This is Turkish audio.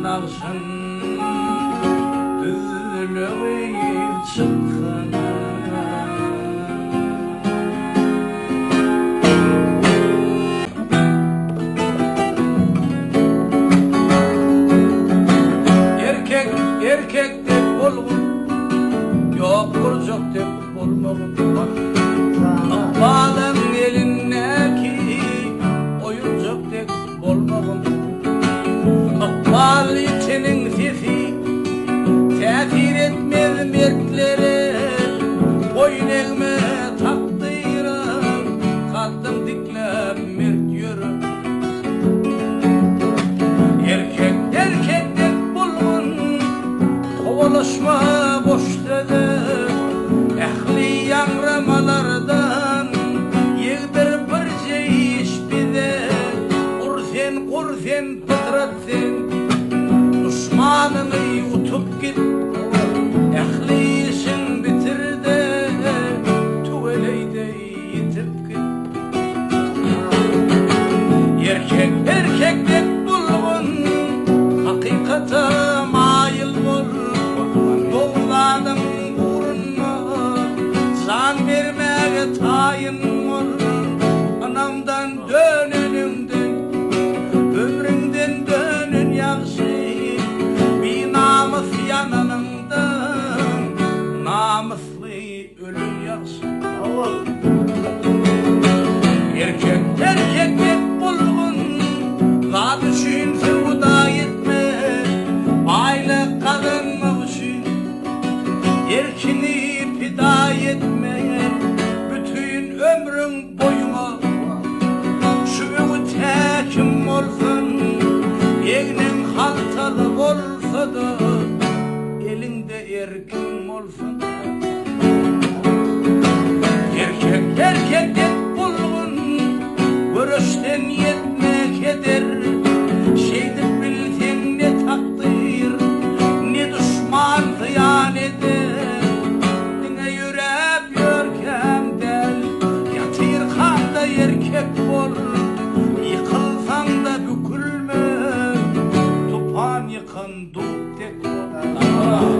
nağşın düzülüğü çıkkana erkek dep bolgun yok kurcak dep bolmagun balım elindeki oyuncak dep bolmagun bal içinin sesi tesir etmez mertlere boyun eğme takdırım kaddım diklem mert yürü erkek dep kovalaşma boş dedi ehli yanramalardan yığdır bir şey iş bize kursen pıtrat sen düşmanını yutup git ehli işin bitirdi tuveleyde yitip git erkek de bulgun hakikata mayıl bol vermeye tayin ol anamdan dön önümden ömrümden dönün yaxşı bir namus yananımdan namuslu ölüm yaxşı erkek hep bulgun la düşün sevda etme aile kazanmak için erkini fida etmeyen bütün ömrün boyuna şu tekim olsun elin haltalı olsa da elinde erkin olsun erkek hep bulgun görüşten yetmek eder şeydir bilsen ne takdir ne düşman hıyan eder erkek bol yıkılsan da bükülme tufan yıkın dur tek bol